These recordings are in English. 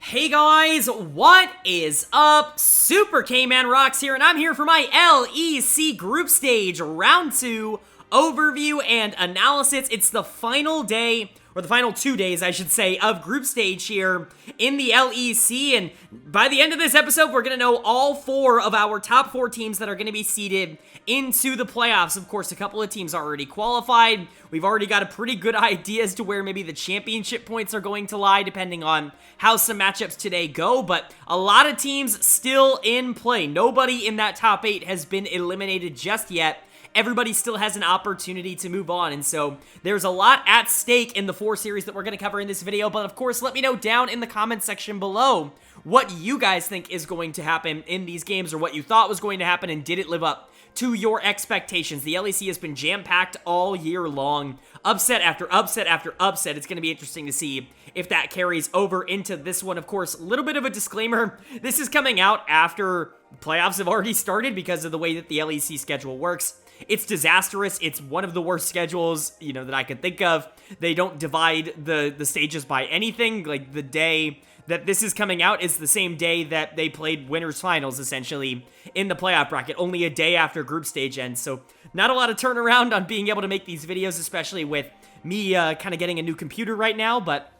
Hey guys, what is up? SuperKmanrocks here, and I'm here for my LEC group stage round 2 overview and analysis. It's the final day, or the final 2 days, I should say, of group stage here in the LEC, and by the end of this episode, we're going to know all 4 of our top 4 teams that are going to be seeded into the playoffs. Of course, a couple of teams are already qualified. We've already got a pretty good idea as to where maybe the championship points are going to lie, depending on how some matchups today go, but a lot of teams still in play. Nobody in that top 8 has been eliminated just yet. Everybody still has an opportunity to move on, and so there's a lot at stake in the 4 series that we're going to cover in this video, but of course, let me know down in the comment section below what you guys think is going to happen in these games, or what you thought was going to happen, and did it live up to your expectations. The LEC has been jam-packed all year long. Upset after upset after upset. It's going to be interesting to see if that carries over into this one. Of course, a little bit of a disclaimer. This is coming out after playoffs have already started because of the way that the LEC schedule works. It's disastrous. It's one of the worst schedules, that I could think of. They don't divide the stages by anything. Like, the day that this is coming out is the same day that they played winners finals, essentially, in the playoff bracket, only a day after group stage ends. So not a lot of turnaround on being able to make these videos, especially with me kind of getting a new computer right now. But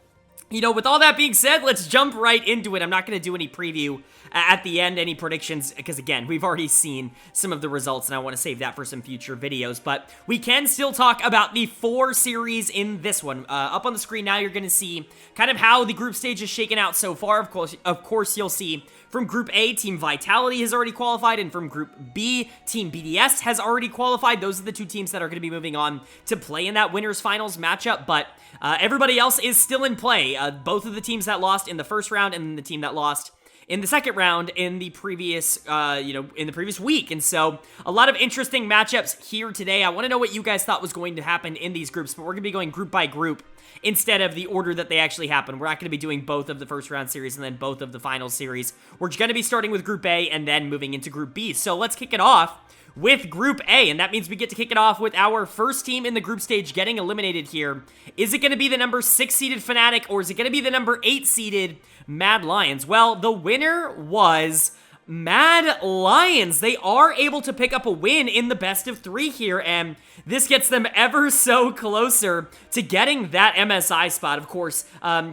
with all that being said, let's jump right into it. I'm not going to do any preview at the end, any predictions, because again, we've already seen some of the results, and I want to save that for some future videos. But we can still talk about the 4 series in this one. Up on the screen now, you're going to see kind of how the group stage is shaken out so far. Of course, you'll see from Group A, Team Vitality has already qualified, and from Group B, Team BDS has already qualified. Those are the 2 teams that are going to be moving on to play in that winners finals matchup, but everybody else is still in play. Both of the teams that lost in the first round, and then the team that lost in the second round in the previous, in the previous week. And so a lot of interesting matchups here today. I want to know what you guys thought was going to happen in these groups, but we're going to be going group by group instead of the order that they actually happen. We're not going to be doing both of the first round series and then both of the final series. We're going to be starting with Group A and then moving into Group B. So let's kick it off with Group A, and that means we get to kick it off with our first team in the group stage getting eliminated here. Is it going to be the number 6 seeded Fnatic, or is it going to be the number 8 seeded Mad Lions? Well, the winner was Mad Lions. They are able to pick up a win in the best of 3 here, and this gets them ever so closer to getting that MSI spot. Of course,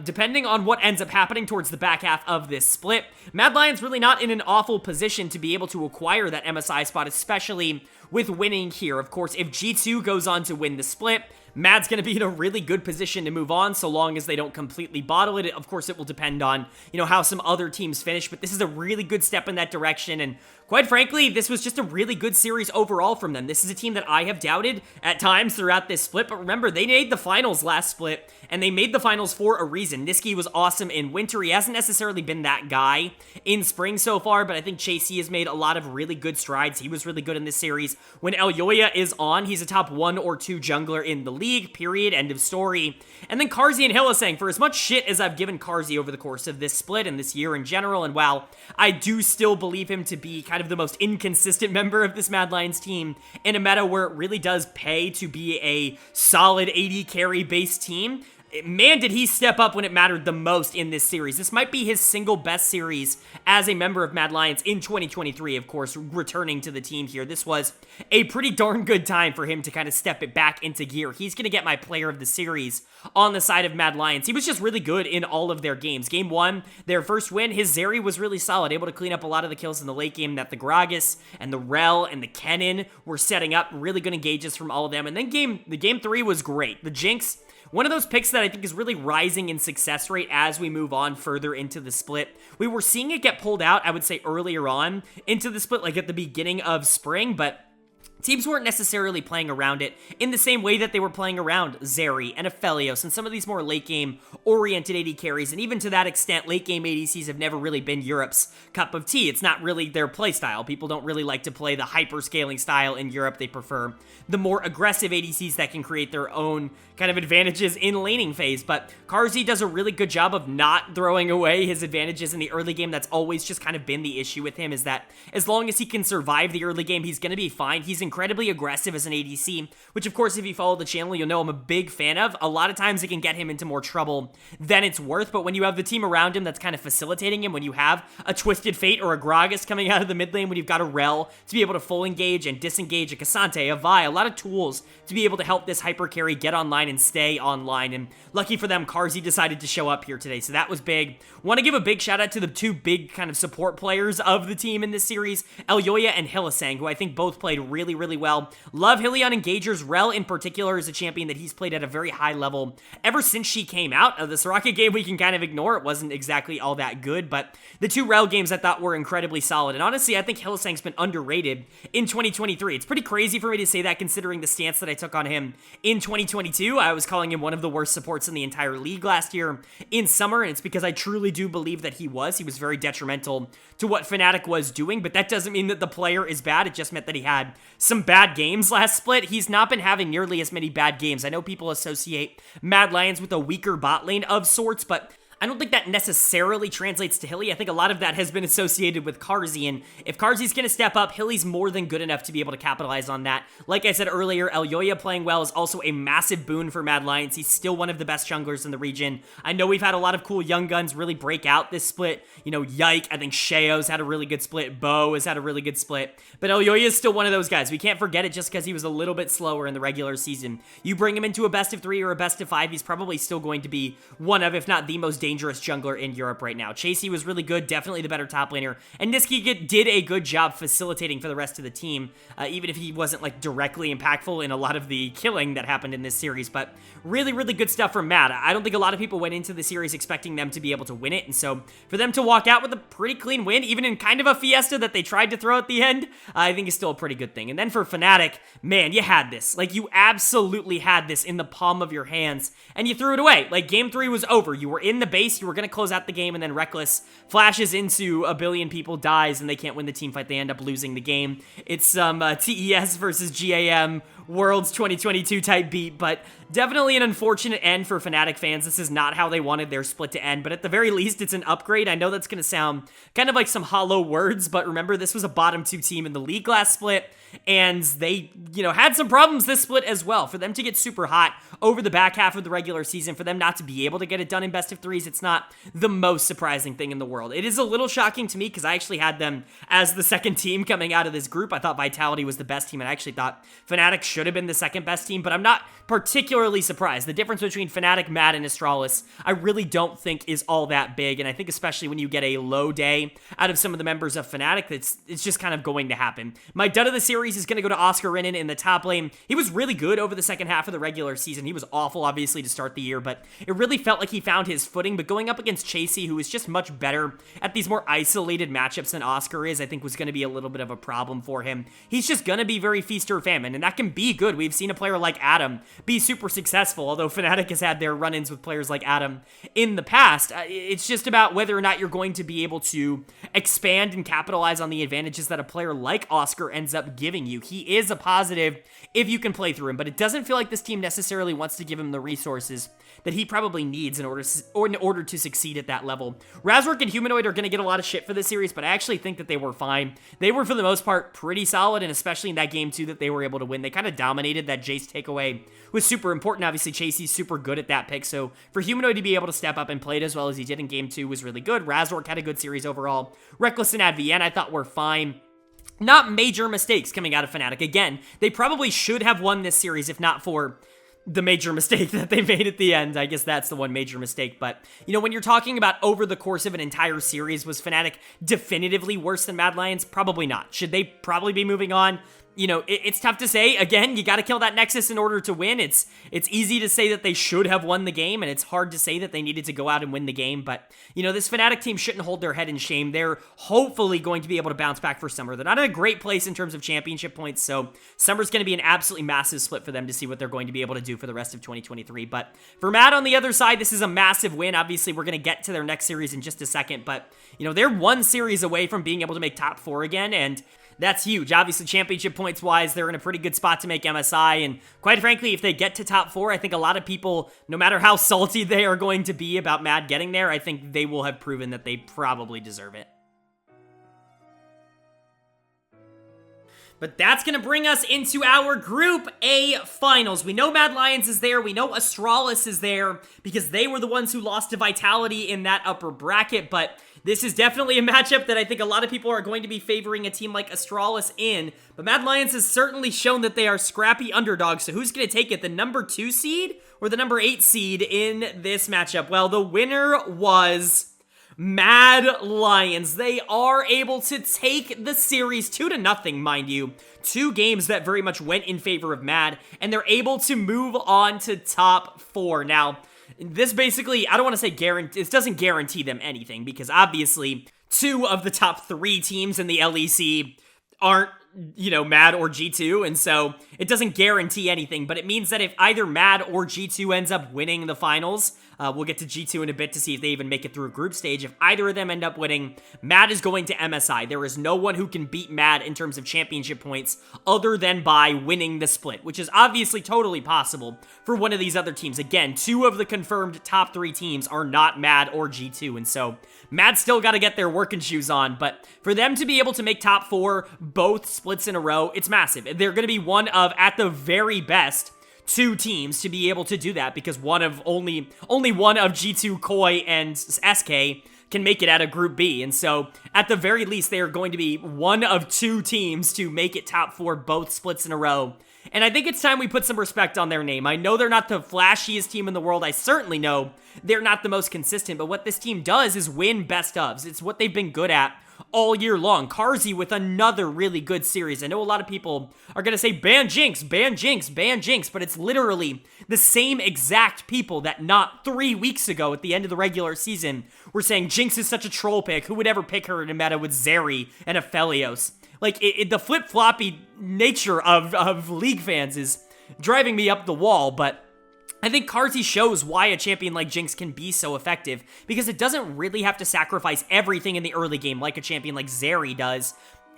depending on what ends up happening towards the back half of this split, Mad Lions really not in an awful position to be able to acquire that MSI spot, especially with winning here. Of course, if G2 goes on to win the split, Mad's going to be in a really good position to move on, so long as they don't completely bottle it. Of course, it will depend on, how some other teams finish, but this is a really good step in that direction, and quite frankly, this was just a really good series overall from them. This is a team that I have doubted at times throughout this split, but remember, they made the finals last split, and they made the finals for a reason. Niski was awesome in winter. He hasn't necessarily been that guy in spring so far, but I think Chasey has made a lot of really good strides. He was really good in this series. When Elyoya is on, he's a top 1 or 2 jungler in the league, period, end of story. And then Carzzy and Hylissang, for as much shit as I've given Carzzy over the course of this split and this year in general, and while I do still believe him to be kind of the most inconsistent member of this Mad Lions team in a meta where it really does pay to be a solid AD carry based team, man, did he step up when it mattered the most in this series. This might be his single best series as a member of Mad Lions in 2023, of course, returning to the team here. This was a pretty darn good time for him to kind of step it back into gear. He's going to get my player of the series on the side of Mad Lions. He was just really good in all of their games. Game 1, their first win, his Zeri was really solid, able to clean up a lot of the kills in the late game that the Gragas and the Rel and the Kennen were setting up. Really good engages from all of them. And then the game 3 was great. The Jinx, one of those picks that I think is really rising in success rate as we move on further into the split. We were seeing it get pulled out, I would say, earlier on into the split, like at the beginning of spring, but teams weren't necessarily playing around it in the same way that they were playing around Zeri and Aphelios and some of these more late-game oriented AD carries, and even to that extent, late-game ADCs have never really been Europe's cup of tea. It's not really their play style. People don't really like to play the hyper-scaling style in Europe. They prefer the more aggressive ADCs that can create their own kind of advantages in laning phase, but Carzzy does a really good job of not throwing away his advantages in the early game. That's always just kind of been the issue with him, is that as long as he can survive the early game, he's going to be fine. He's in incredibly aggressive as an ADC, which of course if you follow the channel you'll know I'm a big fan of. A lot of times it can get him into more trouble than it's worth, but when you have the team around him that's kind of facilitating him, when you have a Twisted Fate or a Gragas coming out of the mid lane, when you've got a Rel to be able to full engage and disengage, a Cassante, a Vi, a lot of tools to be able to help this hyper carry get online and stay online, and lucky for them, Carzzy decided to show up here today, so that was big. Want to give a big shout out to the two big kind of support players of the team in this series, Elyoya and Hylissang, who I think both played really, really well. Love Hilly on engagers. Rel in particular is a champion that he's played at a very high level ever since she came out. The Soraka game we can kind of ignore, it wasn't exactly all that good, but the two Rel games I thought were incredibly solid, and honestly I think Hylissang's been underrated in 2023. It's pretty crazy for me to say that considering the stance that I took on him in 2022. I was calling him one of the worst supports in the entire league last year in summer, and it's because I truly do believe that he was very detrimental to what Fnatic was doing, but that doesn't mean that the player is bad. It just meant that he had some bad games last split. He's not been having nearly as many bad games. I know people associate Mad Lions with a weaker bot lane of sorts, but I don't think that necessarily translates to Hilly. I think a lot of that has been associated with Carzzy, and if Carzzy's going to step up, Hilly's more than good enough to be able to capitalize on that. Like I said earlier, Elyoya playing well is also a massive boon for Mad Lions. He's still one of the best junglers in the region. I know we've had a lot of cool young guns really break out this split. You know, Yike, I think Sheo's had a really good split. Bo has had a really good split. But Elyoya is still one of those guys. We can't forget it just because he was a little bit slower in the regular season. You bring him into a best of 3 or a best of 5, he's probably still going to be one of, if not the most dangerous jungler in Europe right now. Chasey was really good, definitely the better top laner, and Niski did a good job facilitating for the rest of the team, even if he wasn't like directly impactful in a lot of the killing that happened in this series, but really, really good stuff from Mad. I don't think a lot of people went into the series expecting them to be able to win it, and so for them to walk out with a pretty clean win, even in kind of a fiesta that they tried to throw at the end, I think is still a pretty good thing. And then for Fnatic, man, you had this. Like, you absolutely had this in the palm of your hands, and you threw it away. Like, game 3 was over. You were in the base, you were going to close out the game, and then Reckless flashes into a billion people, dies, and they can't win the team fight. They end up losing the game. It's some TES versus GAM Worlds 2022 type beat, but definitely an unfortunate end for Fnatic fans. This is not how they wanted their split to end, but at the very least, it's an upgrade. I know that's going to sound kind of like some hollow words, but remember, this was a bottom 2 team in the league last split, and they, you know, had some problems this split as well. For them to get super hot over the back half of the regular season, for them not to be able to get it done in best of 3s, it's not the most surprising thing in the world. It is a little shocking to me because I actually had them as the second team coming out of this group. I thought Vitality was the best team, and I actually thought Fnatic should have been the second best team, but I'm not particularly surprised. The difference between Fnatic, Mad, and Astralis, I really don't think is all that big, and I think especially when you get a low day out of some of the members of Fnatic, it's just kind of going to happen. My dud of the series is going to go to Oscar Renan in the top lane. He was really good over the second half of the regular season. He was awful, obviously, to start the year, but it really felt like he found his footing, but going up against Chasey, who is just much better at these more isolated matchups than Oscar is, I think was going to be a little bit of a problem for him. He's just going to be very feast or famine, and that can be good. We've seen a player like Adam be super successful, although Fnatic has had their run-ins with players like Adam in the past. It's just about whether or not you're going to be able to expand and capitalize on the advantages that a player like Oscar ends up giving you. He is a positive if you can play through him, but it doesn't feel like this team necessarily wants to give him the resources that he probably needs in order to succeed at that level. Razork and Humanoid are going to get a lot of shit for this series, but I actually think that they were fine. They were, for the most part, pretty solid, and especially in that game 2 that they were able to win. They kind of dominated. That Jace takeaway was super important. Obviously, Chasey's super good at that pick, so for Humanoid to be able to step up and play it as well as he did in game 2 was really good. Razork had a good series overall. Reckless and Advienne I thought were fine. Not major mistakes coming out of Fnatic. Again, they probably should have won this series if not for the major mistake that they made at the end. I guess that's the one major mistake, but, you know, when you're talking about over the course of an entire series, was Fnatic definitively worse than Mad Lions? Probably not. Should they probably be moving on? You know, it's tough to say. Again, you got to kill that Nexus in order to win. It's easy to say that they should have won the game, and it's hard to say that they needed to go out and win the game, but, you know, this Fnatic team shouldn't hold their head in shame. They're hopefully going to be able to bounce back for Summer. They're not in a great place in terms of championship points, so Summer's going to be an absolutely massive split for them to see what they're going to be able to do for the rest of 2023, but for Mad on the other side, this is a massive win. Obviously, we're going to get to their next series in just a second, but, you know, they're one series away from being able to make top 4 again, and that's huge. Obviously, championship points-wise, they're in a pretty good spot to make MSI, and quite frankly, if they get to top 4, I think a lot of people, no matter how salty they are going to be about Mad getting there, I think they will have proven that they probably deserve it. But that's going to bring us into our Group A finals. We know Mad Lions is there. We know Astralis is there because they were the ones who lost to Vitality in that upper bracket. But this is definitely a matchup that I think a lot of people are going to be favoring a team like Astralis in. But Mad Lions has certainly shown that they are scrappy underdogs. So who's going to take it, the number 2 seed or the number 8 seed in this matchup? Well, the winner was Mad Lions. They are able to take the series 2-0, mind you. 2 games that very much went in favor of Mad, and they're able to move on to top 4. Now, this basically, I don't want to say it doesn't guarantee them anything, because obviously 2 of the top 3 teams in the LEC aren't, Mad or G2, and so it doesn't guarantee anything, but it means that if either Mad or G2 ends up winning the finals, we'll get to G2 in a bit to see if they even make it through a group stage. If either of them end up winning, Mad is going to MSI. There is no one who can beat Mad in terms of championship points other than by winning the split, which is obviously totally possible for one of these other teams. Again, 2 of the confirmed top 3 teams are not Mad or G2, and so Mad still got to get their working shoes on, but for them to be able to make top 4 both splits in a row, it's massive. They're going to be one of, at the very best, 2 teams to be able to do that, because only one of G2, Koi, and SK can make it out of Group B, and so at the very least, they are going to be one of 2 teams to make it top 4 both splits in a row. And I think it's time we put some respect on their name. I know they're not the flashiest team in the world. I certainly know they're not the most consistent, but what this team does is win best ofs. It's what they've been good at all year long. Carzzy with another really good series. I know a lot of people are going to say, ban Jinx, ban Jinx, ban Jinx, but it's literally the same exact people that not 3 weeks ago at the end of the regular season were saying Jinx is such a troll pick. Who would ever pick her in a meta with Zeri and Aphelios? Like, the flip-floppy nature of League fans is driving me up the wall, but I think Carzzy shows why a champion like Jinx can be so effective, because it doesn't really have to sacrifice everything in the early game like a champion like Zeri does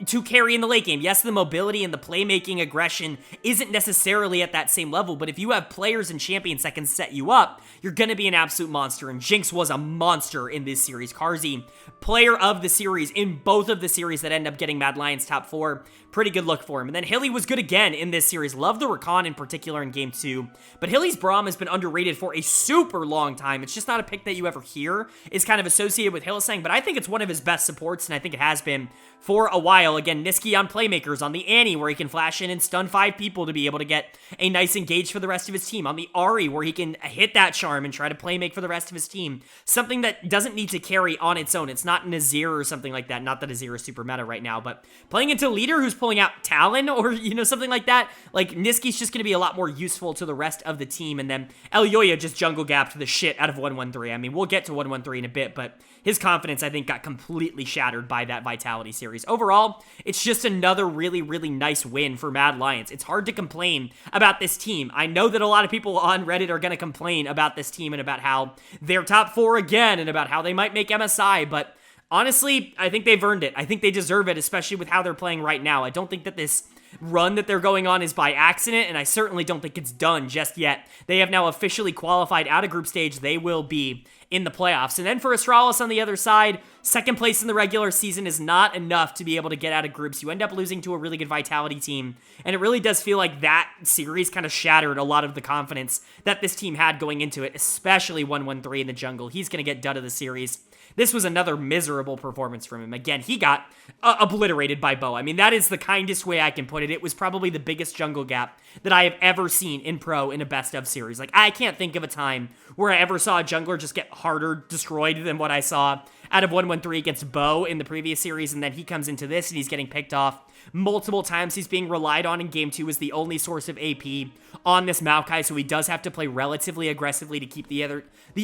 to carry in the late game. Yes, the mobility and the playmaking aggression isn't necessarily at that same level, but if you have players and champions that can set you up, you're going to be an absolute monster, and Jinx was a monster in this series. Carzzy, player of the series in both of the series that end up getting Mad Lions top 4. Pretty good look for him. And then Hilly was good again in this series. Love the Rakan in particular in Game 2. But Hilly's Braum has been underrated for a super long time. It's just not a pick that you ever hear is kind of associated with Hylissang, but I think it's one of his best supports, and I think it has been for a while. Again, Niski on playmakers, on the Annie, where he can flash in and stun 5 people to be able to get a nice engage for the rest of his team. On the Ahri, where he can hit that charm and try to playmake for the rest of his team. Something that doesn't need to carry on its own. It's not Nazir or something like that. Not that Nazir is super meta right now, but playing into a leader who's pulling out Talon or, something like that, like, Niski's just going to be a lot more useful to the rest of the team. And then Elyoya just jungle gapped the shit out of 113. I mean, we'll get to 113 in a bit, but his confidence, I think, got completely shattered by that Vitality series. Overall, it's just another really, really nice win for Mad Lions. It's hard to complain about this team. I know that a lot of people on Reddit are going to complain about this team and about how they're top 4 again and about how they might make MSI, but honestly, I think they've earned it. I think they deserve it, especially with how they're playing right now. I don't think that this run that they're going on is by accident, and I certainly don't think it's done just yet. They have now officially qualified out of group stage. They will be in the playoffs. And then for Astralis on the other side, second place in the regular season is not enough to be able to get out of groups. You end up losing to a really good Vitality team, and it really does feel like that series kind of shattered a lot of the confidence that this team had going into it, especially 113 in the jungle. He's going to get dud of the series. This was another miserable performance from him. Again, he got obliterated by Bo. I mean, that is the kindest way I can put it. It was probably the biggest jungle gap that I have ever seen in Pro in a best of series. Like, I can't think of a time where I ever saw a jungler just get harder destroyed than what I saw out of 113 against Bo in the previous series, and then he comes into this and he's getting picked off multiple times. He's being relied on in Game 2 as the only source of AP on this Maokai, so he does have to play relatively aggressively to keep the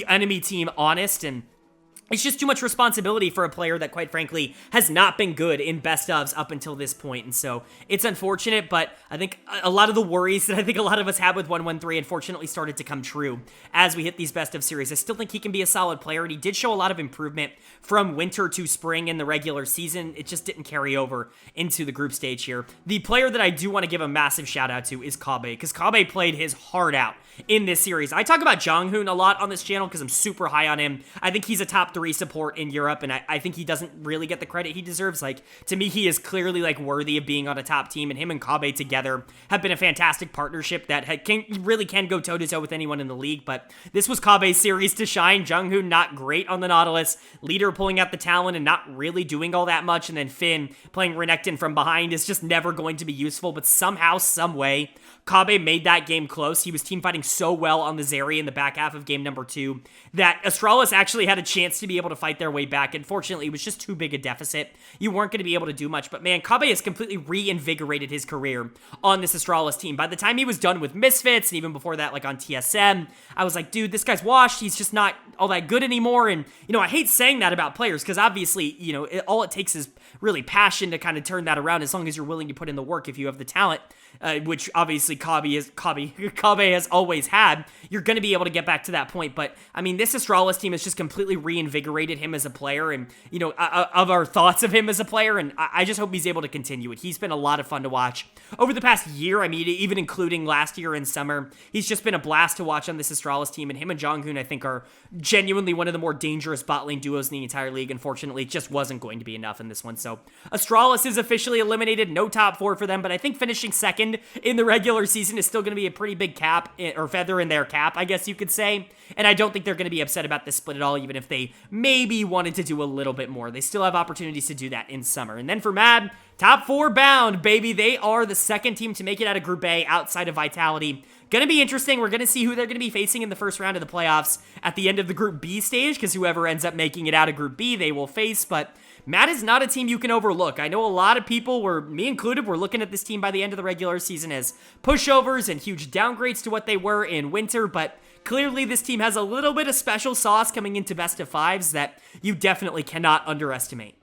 enemy team honest, and it's just too much responsibility for a player that, quite frankly, has not been good in best ofs up until this point. And so it's unfortunate, but I think a lot of the worries that I think a lot of us had with 113 unfortunately started to come true as we hit these best of series. I still think he can be a solid player, and he did show a lot of improvement from winter to spring in the regular season. It just didn't carry over into the group stage here. The player that I do want to give a massive shout out to is Kabe, because Kabe played his heart out in this series. I talk about Jonghoon a lot on this channel because I'm super high on him. I think he's a top 3 3 support in Europe, and I think he doesn't really get the credit he deserves. Like, to me, he is clearly, like, worthy of being on a top team, and him and Kobbe together have been a fantastic partnership that really can go toe-to-toe with anyone in the league, but this was Kobbe's series to shine. Junghoon not great on the Nautilus, Leader pulling out the Talon and not really doing all that much, and then Finn playing Renekton from behind is just never going to be useful, but somehow, some way, Kobbe made that game close. He was teamfighting so well on the Zeri in the back half of game number 2 that Astralis actually had a chance to be able to fight their way back. Unfortunately, it was just too big a deficit. You weren't going to be able to do much, but man, Kobbe has completely reinvigorated his career on this Astralis team. By the time he was done with Misfits, and even before that, like on TSM, I was like, dude, this guy's washed. He's just not all that good anymore. And, you know, I hate saying that about players because obviously, you know, all it takes is really passion to kind of turn that around as long as you're willing to put in the work if you have the talent, which obviously Kobbe has always had. You're going to be able to get back to that point. But, I mean, this Astralis team has just completely reinvigorated him as a player and, you know, of our thoughts of him as a player. And I just hope he's able to continue it. He's been a lot of fun to watch over the past year. I mean, even including last year in summer, he's just been a blast to watch on this Astralis team. And him and Junghoon, I think, are genuinely one of the more dangerous bot lane duos in the entire league. Unfortunately, it just wasn't going to be enough in this one. So Astralis is officially eliminated. No top 4 for them, but I think finishing second in the regular season is still going to be a pretty big cap, or feather in their cap, I guess you could say. And I don't think they're going to be upset about this split at all, even if they maybe wanted to do a little bit more. They still have opportunities to do that in summer. And then for Mad, top 4 bound, baby. They are the second team to make it out of Group A outside of Vitality. Gonna be interesting. We're gonna see who they're gonna be facing in the first round of the playoffs at the end of the Group B stage, because whoever ends up making it out of Group B, they will face. But Mad is not a team you can overlook. I know a lot of people, me included, were looking at this team by the end of the regular season as pushovers and huge downgrades to what they were in winter, but clearly this team has a little bit of special sauce coming into best of 5s that you definitely cannot underestimate.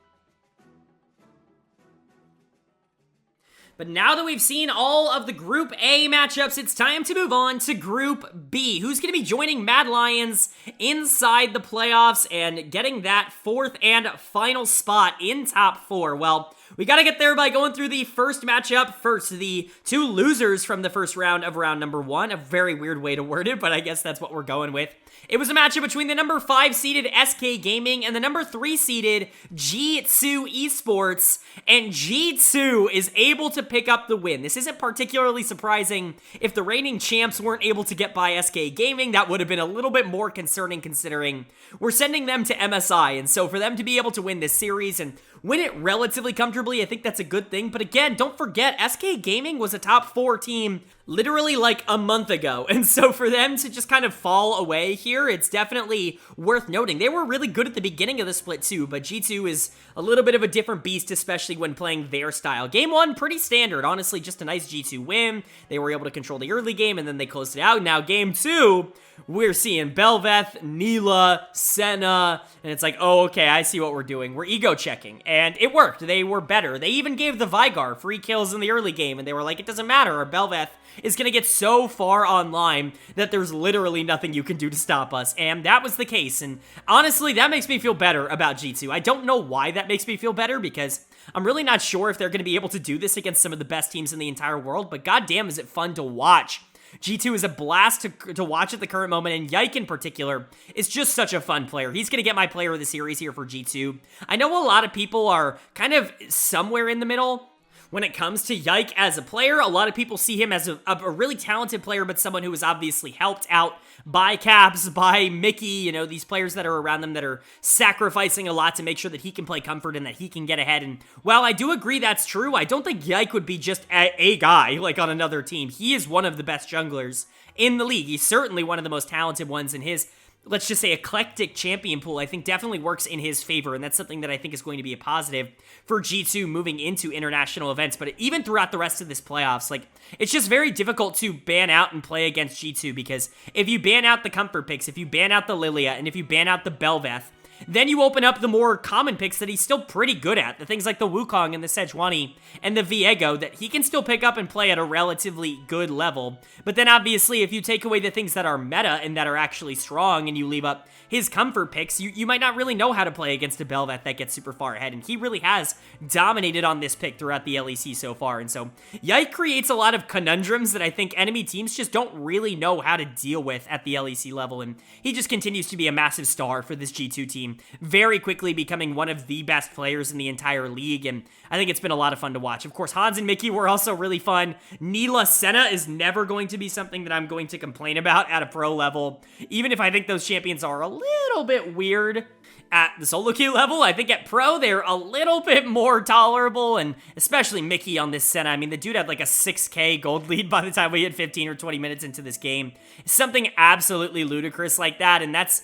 But now that we've seen all of the Group A matchups, it's time to move on to Group B. Who's going to be joining Mad Lions inside the playoffs and getting that 4th and final spot in top 4? Well, we got to get there by going through the first matchup first. The 2 losers from the first round of round number 1. A very weird way to word it, but I guess that's what we're going with. It was a matchup between the number 5-seeded SK Gaming and the number 3-seeded G2 Esports, and G2 is able to pick up the win. This isn't particularly surprising. If the reigning champs weren't able to get by SK Gaming, that would have been a little bit more concerning considering we're sending them to MSI, and so for them to be able to win this series and win it relatively comfortably, I think that's a good thing. But again, don't forget, SK Gaming was a top 4 team literally like a month ago. And so for them to just kind of fall away here, it's definitely worth noting. They were really good at the beginning of the split too, but G2 is a little bit of a different beast, especially when playing their style. Game 1, pretty standard. Honestly, just a nice G2 win. They were able to control the early game, and then they closed it out. Now, Game 2, we're seeing Bel'Veth, Neela, Senna, and it's like, oh, okay, I see what we're doing. We're ego checking, and it worked. They were better. They even gave the Vygar free kills in the early game, and they were like, it doesn't matter. Our Bel'Veth is going to get so far online that there's literally nothing you can do to stop us, and that was the case, and honestly, that makes me feel better about G2. I don't know why that makes me feel better, because I'm really not sure if they're going to be able to do this against some of the best teams in the entire world, but goddamn is it fun to watch. G2 is a blast to watch at the current moment, and Yike in particular is just such a fun player. He's going to get my player of the series here for G2. I know a lot of people are kind of somewhere in the middle when it comes to Yike as a player. A lot of people see him as a really talented player, but someone who was obviously helped out by Caps, by Mickey, you know, these players that are around them that are sacrificing a lot to make sure that he can play comfort and that he can get ahead. And while I do agree that's true, I don't think Yike would be just a guy like on another team. He is one of the best junglers in the league. He's certainly one of the most talented ones in his, let's just say, eclectic champion pool. I think definitely works in his favor, and that's something that I think is going to be a positive for G2 moving into international events. But even throughout the rest of this playoffs, like, it's just very difficult to ban out and play against G2, because if you ban out the comfort picks, if you ban out the Lilia, and if you ban out the Bel'Veth, then you open up the more common picks that he's still pretty good at. The things like the Wukong and the Sejuani and the Viego that he can still pick up and play at a relatively good level. But then obviously if you take away the things that are meta and that are actually strong and you leave up his comfort picks, you might not really know how to play against a Bel'Veth that gets super far ahead. And he really has dominated on this pick throughout the LEC so far. And so Yike creates a lot of conundrums that I think enemy teams just don't really know how to deal with at the LEC level. And he just continues to be a massive star for this G2 team team, very quickly becoming one of the best players in the entire league, and I think it's been a lot of fun to watch. Of course, Hans and Mickey were also really fun. Neela Senna is never going to be something that I'm going to complain about at a pro level, even if I think those champions are a little bit weird. At the solo queue level, I think at pro, they're a little bit more tolerable, and especially Mickey on this Senna. I mean, the dude had like a 6k gold lead by the time we hit 15 or 20 minutes into this game. Something absolutely ludicrous like that, and that's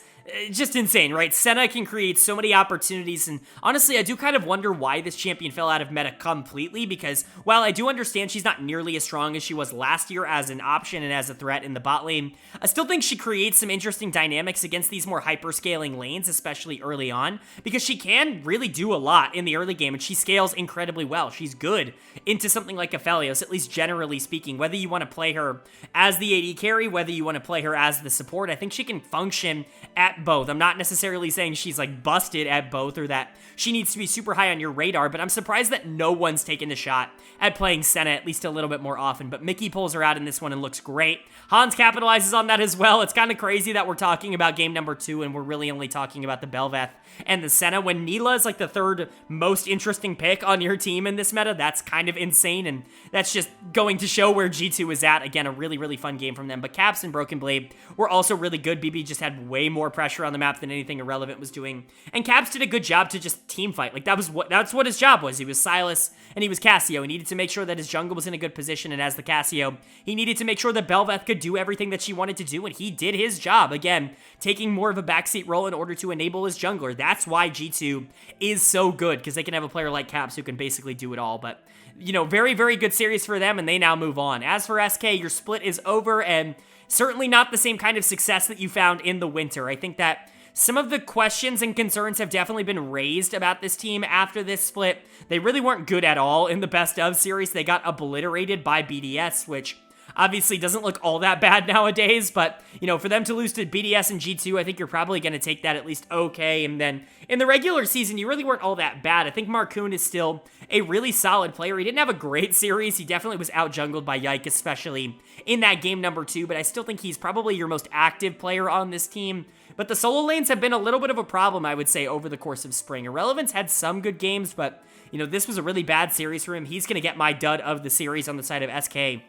just insane, right? Senna can create so many opportunities, and honestly, I do kind of wonder why this champion fell out of meta completely, because while I do understand she's not nearly as strong as she was last year as an option and as a threat in the bot lane, I still think she creates some interesting dynamics against these more hyper-scaling lanes, especially early on, because she can really do a lot in the early game, and she scales incredibly well. She's good into something like Aphelios, at least generally speaking, whether you want to play her as the AD carry, whether you want to play her as the support. I think she can function at both. I'm not necessarily saying she's like busted at both or that she needs to be super high on your radar, but I'm surprised that no one's taken a shot at playing Senna at least a little bit more often. But Mickey pulls her out in this one and looks great. Hans capitalizes on that as well. It's kind of crazy that we're talking about game number 2 and we're really only talking about the Bel'Veth and the Senna when Neela is like the third most interesting pick on your team in this meta. That's kind of insane, and that's just going to show where G2 is at. Again, a really, really fun game from them. But Caps and Broken Blade were also really good. BB just had way more pressure on the map than anything Irrelevant was doing. And Caps did a good job to just team fight. Like that's what his job was. He was Silas and he was Cassio. He needed to make sure that his jungle was in a good position, and as the Cassio, he needed to make sure that Bel'Veth could do everything that she wanted to do, and he did his job. Again, taking more of a backseat role in order to enable his jungler. That's why G2 is so good, because they can have a player like Caps who can basically do it all. But, you know, very, very good series for them, and they now move on. As for SK, your split is over, and certainly not the same kind of success that you found in the winter. I think that some of the questions and concerns have definitely been raised about this team after this split. They really weren't good at all in the best of series. They got obliterated by BDS, which obviously doesn't look all that bad nowadays, but, you know, for them to lose to BDS and G2, I think you're probably going to take that at least okay. And then in the regular season, you really weren't all that bad. I think Marcoon is still a really solid player. He didn't have a great series. He definitely was out-jungled by Yike, especially in that game number 2, but I still think he's probably your most active player on this team. But the solo lanes have been a little bit of a problem, I would say, over the course of spring. Irrelevant's had some good games, but, you know, this was a really bad series for him. He's going to get my dud of the series on the side of SK.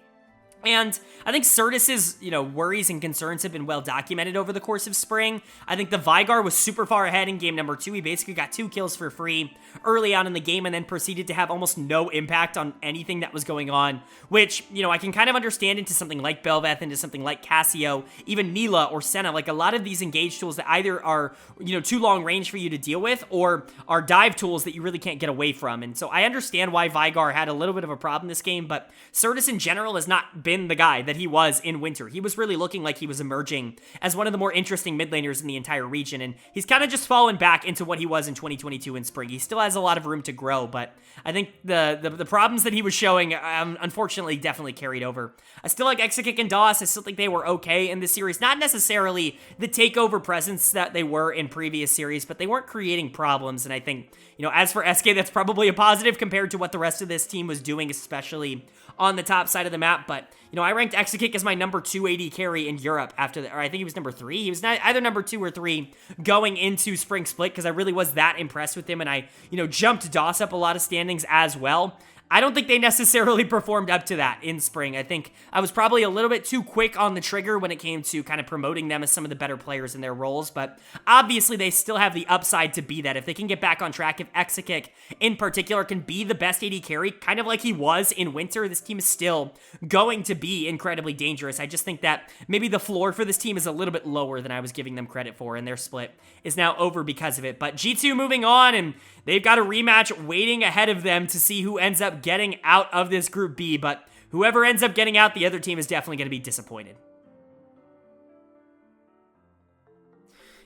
And I think Certus's, you know, worries and concerns have been well documented over the course of spring. I think the Vigar was super far ahead in game number 2. He basically got 2 kills for free early on in the game and then proceeded to have almost no impact on anything that was going on, which, you know, I can kind of understand into something like Bel'Veth, into something like Cassio, even Neela or Senna. Like a lot of these engage tools that either are, you know, too long range for you to deal with or are dive tools that you really can't get away from. And so I understand why Vigar had a little bit of a problem this game, but Certus in general has not been the guy that he was in winter. He was really looking like he was emerging as one of the more interesting mid laners in the entire region, and he's kind of just fallen back into what he was in 2022 in spring. He still has a lot of room to grow, but I think the problems that he was showing, unfortunately, definitely carried over. I still like Exakick and DOS. I still think they were okay in this series. Not necessarily the takeover presence that they were in previous series, but they weren't creating problems, and I think, you know, as for SK, that's probably a positive compared to what the rest of this team was doing, especially on the top side of the map. But, you know, I ranked Exakick as my number 2 AD carry in Europe after that, or I think he was number 3. He was not either number 2 or 3 going into spring split, because I really was that impressed with him, and I, you know, jumped DOS up a lot of standings as well. I don't think they necessarily performed up to that in spring. I think I was probably a little bit too quick on the trigger when it came to kind of promoting them as some of the better players in their roles, but obviously they still have the upside to be that. If they can get back on track, if Exakick in particular can be the best AD carry, kind of like he was in winter, this team is still going to be incredibly dangerous. I just think that maybe the floor for this team is a little bit lower than I was giving them credit for, and their split is now over because of it. But G2 moving on, and they've got a rematch waiting ahead of them to see who ends up getting out of this Group B, but whoever ends up getting out, the other team is definitely going to be disappointed.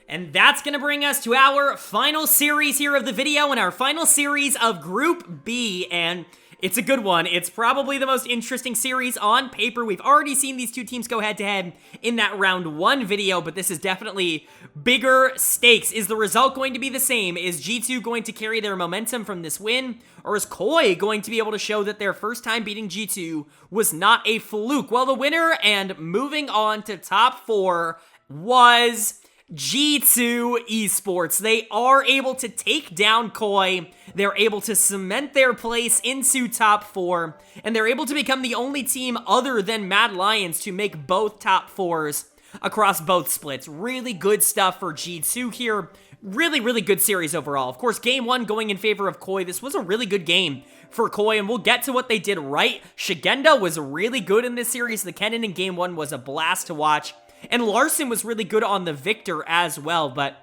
And that's going to bring us to our final series here of the video, and our final series of Group B, and it's a good one. It's probably the most interesting series on paper. We've already seen these two teams go head-to-head in that round 1 video, but this is definitely bigger stakes. Is the result going to be the same? Is G2 going to carry their momentum from this win? Or is Koi going to be able to show that their first time beating G2 was not a fluke? Well, the winner and moving on to top 4 was G2 Esports. They are able to take down Koi. They're able to cement their place into top 4, and they're able to become the only team other than Mad Lions to make both top 4s across both splits. Really good stuff for G2 here. Really, really good series overall. Of course, game 1 going in favor of Koi. This was a really good game for Koi, and we'll get to what they did right. Shigenda was really good in this series. The Kennen in game 1 was a blast to watch. And Larson was really good on the Victor as well, but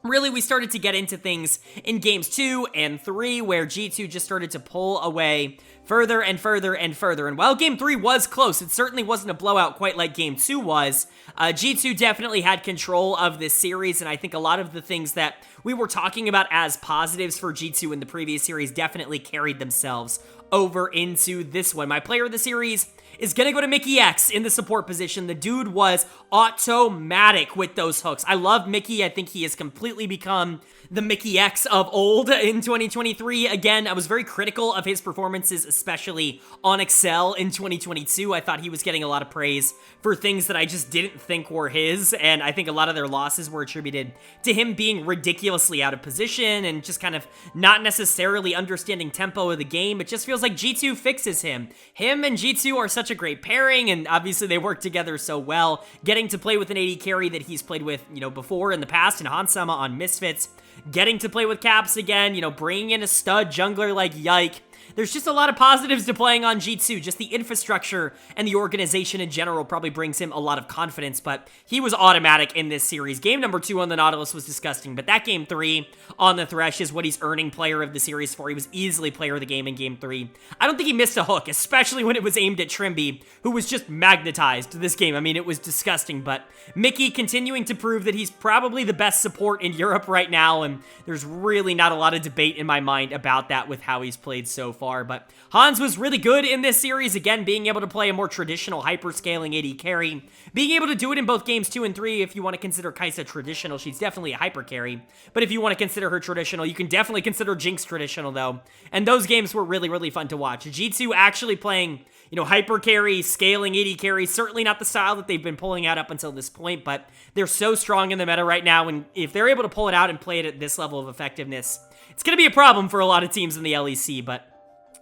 really we started to get into things in games 2 and 3 where G2 just started to pull away further and further and further. And while game 3 was close, it certainly wasn't a blowout quite like game 2 was. G2 definitely had control of this series, and I think a lot of the things that we were talking about as positives for G2 in the previous series definitely carried themselves over into this one. My player of the series is going to go to Mickey X in the support position. The dude was automatic with those hooks. I love Mickey. I think he has completely become the Mickey X of old in 2023. Again, I was very critical of his performances, especially on Excel in 2022. I thought he was getting a lot of praise for things that I just didn't think were his, and I think a lot of their losses were attributed to him being ridiculously out of position and just kind of not necessarily understanding tempo of the game. It just feels like G2 fixes him. Him and G2 are such a great pairing, and obviously they work together so well. Getting to play with an AD carry that he's played with, before in the past in Hansama on Misfits, getting to play with Caps again, bringing in a stud jungler like Yike. There's just a lot of positives to playing on G2. Just the infrastructure and the organization in general probably brings him a lot of confidence, but he was automatic in this series. Game number 2 on the Nautilus was disgusting, but that game 3 on the Thresh is what he's earning player of the series for. He was easily player of the game in game 3. I don't think he missed a hook, especially when it was aimed at Trimby, who was just magnetized this game. I mean, it was disgusting, but Mickey continuing to prove that he's probably the best support in Europe right now, and there's really not a lot of debate in my mind about that with how he's played so far. But Hans was really good in this series, again, being able to play a more traditional hyper-scaling AD carry, being able to do it in both games 2 and 3. If you want to consider Kai'Sa traditional, she's definitely a hyper carry, but if you want to consider her traditional, you can definitely consider Jinx traditional, though, and those games were really, really fun to watch. G2 actually playing, hyper carry, scaling AD carry, certainly not the style that they've been pulling out up until this point, but they're so strong in the meta right now, and if they're able to pull it out and play it at this level of effectiveness, it's going to be a problem for a lot of teams in the LEC, but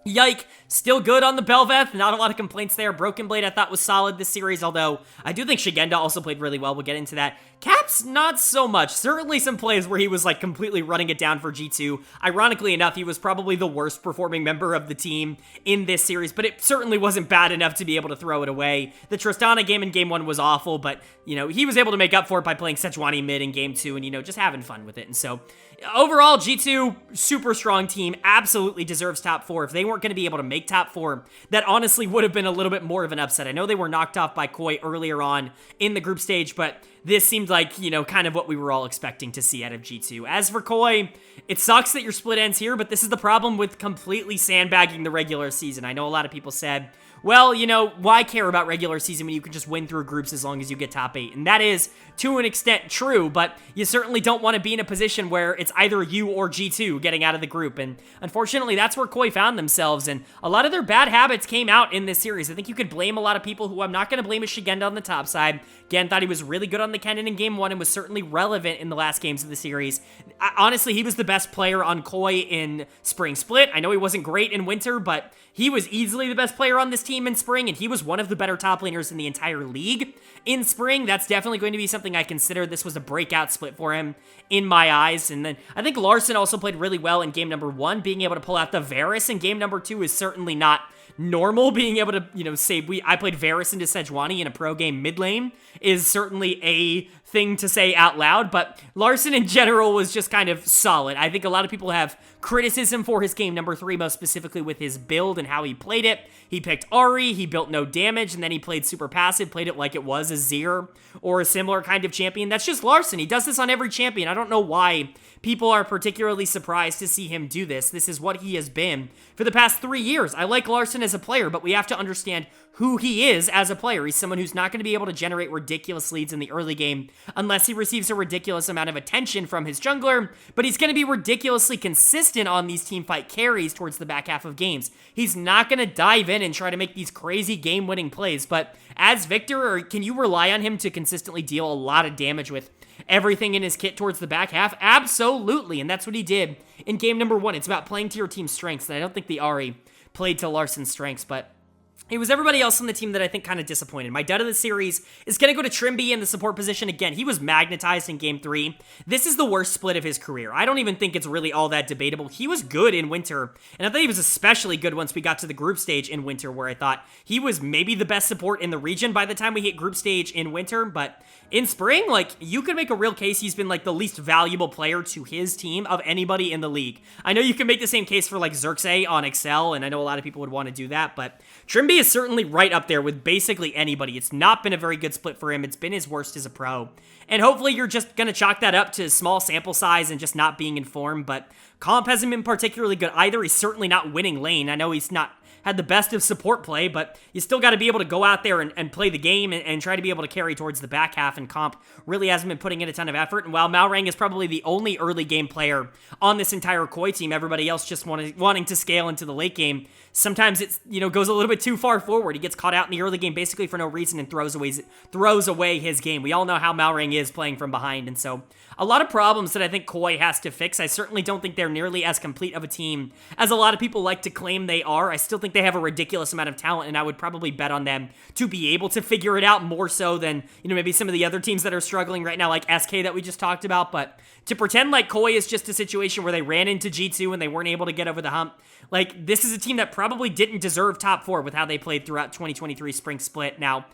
Yike, still good on the Bel'Veth, not a lot of complaints there. Broken Blade I thought was solid this series, although I do think Shigenda also played really well. We'll get into that. Caps, not so much. Certainly some plays where he was like completely running it down for G2. Ironically enough, he was probably the worst performing member of the team in this series, but it certainly wasn't bad enough to be able to throw it away. The Tristana game in game 1 was awful, but, he was able to make up for it by playing Sejuani mid in game 2 and, just having fun with it. And so, overall, G2, super strong team, absolutely deserves top 4. If they weren't going to be able to make top 4, that honestly would have been a little bit more of an upset. I know they were knocked off by Koi earlier on in the group stage, but this seemed like, kind of what we were all expecting to see out of G2. As for Koi, it sucks that your split ends here, but this is the problem with completely sandbagging the regular season. I know a lot of people said, well, why care about regular season when you can just win through groups as long as you get top 8? And that is, to an extent, true, but you certainly don't want to be in a position where it's either you or G2 getting out of the group. And unfortunately, that's where Koi found themselves, and a lot of their bad habits came out in this series. I think you could blame a lot of people who I'm not going to blame as Shigenda on the top side. Again, thought he was really good on the Kennen in game 1 and was certainly relevant in the last games of the series. Honestly, he was the best player on Koi in Spring Split. I know he wasn't great in Winter, but he was easily the best player on this team in Spring, and he was one of the better top laners in the entire league in Spring. That's definitely going to be something I consider. This was a breakout split for him in my eyes. And then I think Larson also played really well in game number 1. Being able to pull out the Varus in game number 2 is certainly not normal. Being able to, say I played Varus into Sejuani in a pro game mid lane is certainly a thing to say out loud, but Larson in general was just kind of solid. I think a lot of people have criticism for his game number 3, most specifically with his build and how he played it. He picked Ahri, he built no damage, and then he played super passive, played it like it was a Zir or a similar kind of champion. That's just Larson. He does this on every champion. I don't know why people are particularly surprised to see him do this. This is what he has been for the past 3 years. I like Larson as a player, but we have to understand who he is as a player. He's someone who's not going to be able to generate ridiculous leads in the early game unless he receives a ridiculous amount of attention from his jungler, but he's going to be ridiculously consistent on these teamfight carries towards the back half of games. He's not going to dive in and try to make these crazy game-winning plays, but as Victor, or can you rely on him to consistently deal a lot of damage with everything in his kit towards the back half? Absolutely, and that's what he did in game number 1. It's about playing to your team's strengths, and I don't think the Ahri played to Larsen's strengths, but it was everybody else on the team that I think kind of disappointed. My dud of the series is going to go to Trimby in the support position. Again, he was magnetized in Game 3. This is the worst split of his career. I don't even think it's really all that debatable. He was good in Winter, and I thought he was especially good once we got to the group stage in Winter, where I thought he was maybe the best support in the region by the time we hit group stage in Winter. But in Spring, like, you could make a real case he's been, like, the least valuable player to his team of anybody in the league. I know you can make the same case for, like, Xerxes on Excel, and I know a lot of people would want to do that, but Trimby is certainly right up there with basically anybody. It's not been a very good split for him. It's been his worst as a pro. And hopefully you're just going to chalk that up to small sample size and just not being informed, but Comp hasn't been particularly good either. He's certainly not winning lane. I know he's not had the best of support play, but you still got to be able to go out there and play the game and try to be able to carry towards the back half, and Comp really hasn't been putting in a ton of effort. And while Malrang is probably the only early game player on this entire Koi team, everybody else just wanting to scale into the late game, sometimes it's, goes a little bit too far forward. He gets caught out in the early game basically for no reason and throws away his game. We all know how Malrang is playing from behind, and so a lot of problems that I think Koi has to fix. I certainly don't think they're nearly as complete of a team as a lot of people like to claim they are. I still think they have a ridiculous amount of talent, and I would probably bet on them to be able to figure it out more so than, maybe some of the other teams that are struggling right now, like SK that we just talked about. But to pretend like Koi is just a situation where they ran into G2 and they weren't able to get over the hump, like, this is a team that probably didn't deserve top 4 with how they played throughout 2023 Spring Split. Now,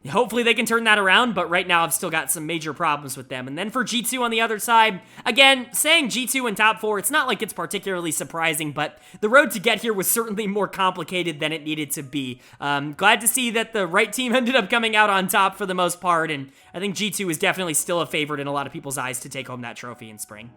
hopefully they can turn that around, but right now I've still got some major problems with them. And then for G2 on the other side, again, saying G2 in top 4, it's not like it's particularly surprising, but the road to get here was certainly more complicated than it needed to be. Glad to see that the right team ended up coming out on top for the most part, and I think G2 is definitely still a favorite in a lot of people's eyes to take home that trophy in Spring.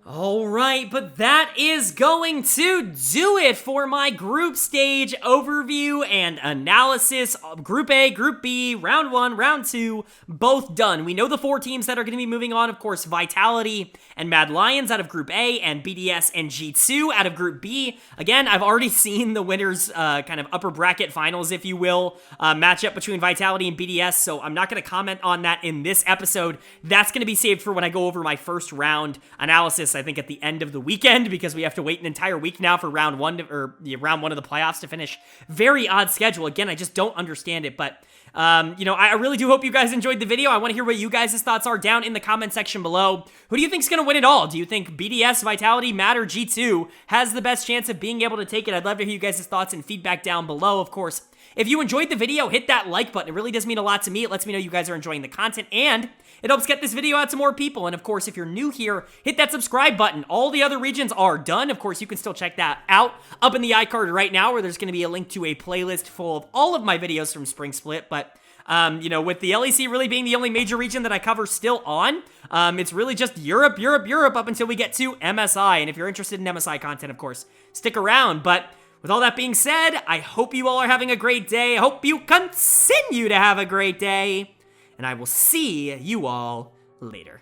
All right, but that is going to do it for my group stage overview and analysis. Group A, Group B, Round 1, Round 2, both done. We know the 4 teams that are going to be moving on. Of course, Vitality and Mad Lions out of Group A, and BDS and G2 out of Group B. Again, I've already seen the winners, kind of upper bracket finals, if you will, matchup between Vitality and BDS, so I'm not going to comment on that in this episode. That's going to be saved for when I go over my first round analysis, I think at the end of the weekend, because we have to wait an entire week now for round 1 of the playoffs to finish. Very odd schedule. Again, I just don't understand it, but I really do hope you guys enjoyed the video. I want to hear what you guys' thoughts are down in the comment section below. Who do you think's going to win it all? Do you think BDS, Vitality, Mad, or G2 has the best chance of being able to take it? I'd love to hear you guys' thoughts and feedback down below, of course. If you enjoyed the video, hit that like button. It really does mean a lot to me. It lets me know you guys are enjoying the content, and it helps get this video out to more people. And of course, if you're new here, hit that subscribe button. All the other regions are done. Of course, you can still check that out up in the iCard right now, where there's going to be a link to a playlist full of all of my videos from Spring Split. But with the LEC really being the only major region that I cover still on, it's really just Europe up until we get to MSI. And if you're interested in MSI content, of course, stick around. But with all that being said, I hope you all are having a great day. I hope you continue to have a great day. And I will see you all later.